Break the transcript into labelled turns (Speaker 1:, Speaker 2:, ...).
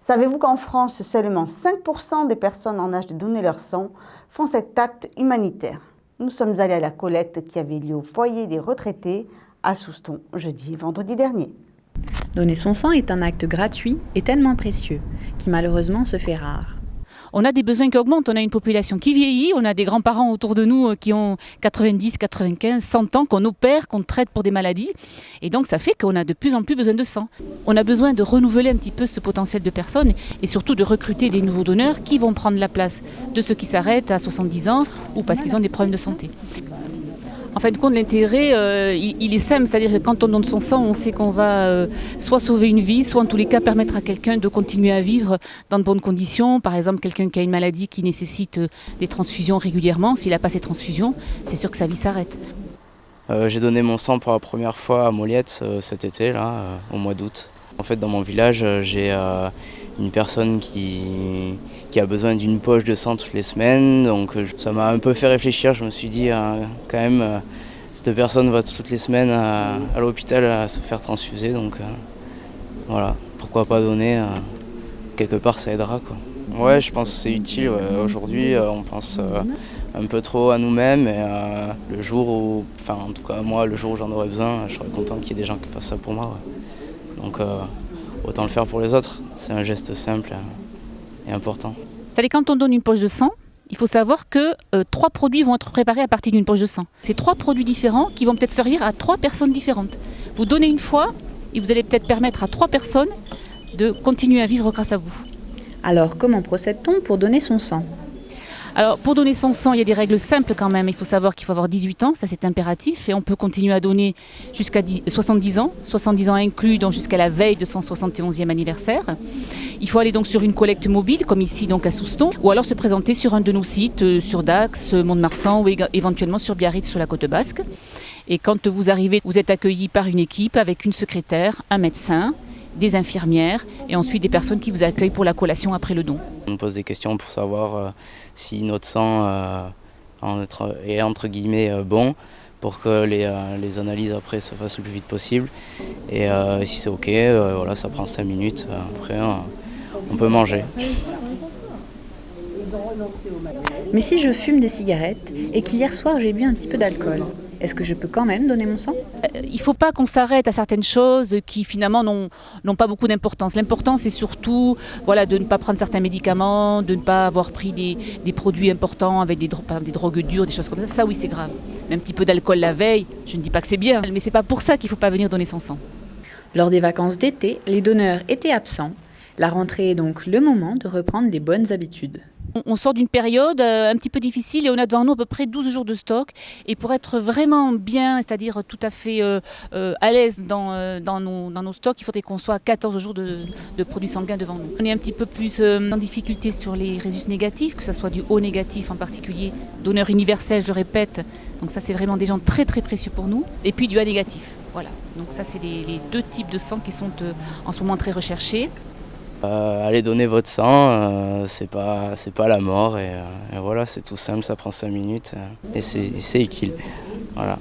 Speaker 1: Savez-vous qu'en France, seulement 5% des personnes en âge de donner leur sang font cet acte humanitaire? Nous sommes allés à la collecte qui avait lieu au foyer des retraités à Souston, jeudi et vendredi dernier.
Speaker 2: Donner son sang est un acte gratuit et tellement précieux, qui malheureusement se fait rare.
Speaker 3: On a des besoins qui augmentent, on a une population qui vieillit, on a des grands-parents autour de nous qui ont 90, 95, 100 ans, qu'on opère, qu'on traite pour des maladies. Et donc ça fait qu'on a de plus en plus besoin de sang. On a besoin de renouveler un petit peu ce potentiel de personnes et surtout de recruter des nouveaux donneurs qui vont prendre la place de ceux qui s'arrêtent à 70 ans ou parce qu'ils ont des problèmes de santé. En fin de compte, l'intérêt, il est simple, c'est-à-dire que quand on donne son sang, on sait qu'on va soit sauver une vie, soit en tous les cas permettre à quelqu'un de continuer à vivre dans de bonnes conditions. Par exemple, quelqu'un qui a une maladie qui nécessite des transfusions régulièrement, s'il n'a pas ces transfusions, c'est sûr que sa vie s'arrête.
Speaker 4: J'ai donné mon sang pour la première fois à Moliette cet été, là, au mois d'août. En fait, dans mon village, j'ai une personne qui a besoin d'une poche de sang toutes les semaines, donc ça m'a un peu fait réfléchir. Je me suis dit, quand même, cette personne va toutes les semaines à l'hôpital à se faire transfuser, donc voilà, pourquoi pas donner, quelque part ça aidera, quoi. Ouais, je pense que c'est utile. Aujourd'hui, on pense un peu trop à nous-mêmes et le jour où, enfin en tout cas moi, le jour où j'en aurai besoin, je serais content qu'il y ait des gens qui fassent ça pour moi. Ouais. Donc autant le faire pour les autres, c'est un geste simple et important.
Speaker 3: C'est-à-dire quand on donne une poche de sang, il faut savoir que 3 produits vont être préparés à partir d'une poche de sang. C'est 3 produits différents qui vont peut-être servir à 3 personnes différentes. Vous donnez une fois et vous allez peut-être permettre à 3 personnes de continuer à vivre grâce à vous.
Speaker 2: Alors comment procède-t-on pour donner son sang ?
Speaker 3: Alors pour donner son sang, il y a des règles simples quand même. Il faut savoir qu'il faut avoir 18 ans, ça c'est impératif. Et on peut continuer à donner jusqu'à 70 ans. 70 ans inclus, donc jusqu'à la veille de son 71e anniversaire. Il faut aller donc sur une collecte mobile, comme ici donc à Souston, ou alors se présenter sur un de nos sites, sur Dax, Mont-de-Marsan ou éventuellement sur Biarritz sur la côte basque. Et quand vous arrivez, vous êtes accueilli par une équipe avec une secrétaire, un médecin, des infirmières et ensuite des personnes qui vous accueillent pour la collation après le don.
Speaker 4: On pose des questions pour savoir si notre sang est entre guillemets bon, pour que les analyses après se fassent le plus vite possible. Et si c'est ok, voilà, ça prend 5 minutes, après on peut manger.
Speaker 2: Mais si je fume des cigarettes et qu'hier soir j'ai bu un petit peu d'alcool, est-ce que je peux quand même donner mon sang ?
Speaker 3: Il ne faut pas qu'on s'arrête à certaines choses qui finalement n'ont pas beaucoup d'importance. L'important c'est surtout de ne pas prendre certains médicaments, de ne pas avoir pris des produits importants avec des drogues dures, des choses comme ça. Ça oui c'est grave. Mais un petit peu d'alcool la veille, je ne dis pas que c'est bien, mais ce n'est pas pour ça qu'il ne faut pas venir donner son sang.
Speaker 2: Lors des vacances d'été, les donneurs étaient absents. La rentrée est donc le moment de reprendre les bonnes habitudes.
Speaker 3: On sort d'une période un petit peu difficile et on a devant nous à peu près 12 jours de stock. Et pour être vraiment bien, c'est-à-dire tout à fait à l'aise dans nos stocks, il faudrait qu'on soit à 14 jours de produits sanguins devant nous. On est un petit peu plus en difficulté sur les résus négatifs, que ce soit du O négatif en particulier, donneur universel, je répète. Donc ça, c'est vraiment des gens très très précieux pour nous. Et puis du A négatif. Voilà. Donc ça, c'est les 2 types de sang qui sont en ce moment très recherchés.
Speaker 4: Allez donner votre sang, c'est pas la mort et voilà, c'est tout simple, ça prend 5 minutes et c'est utile. Voilà.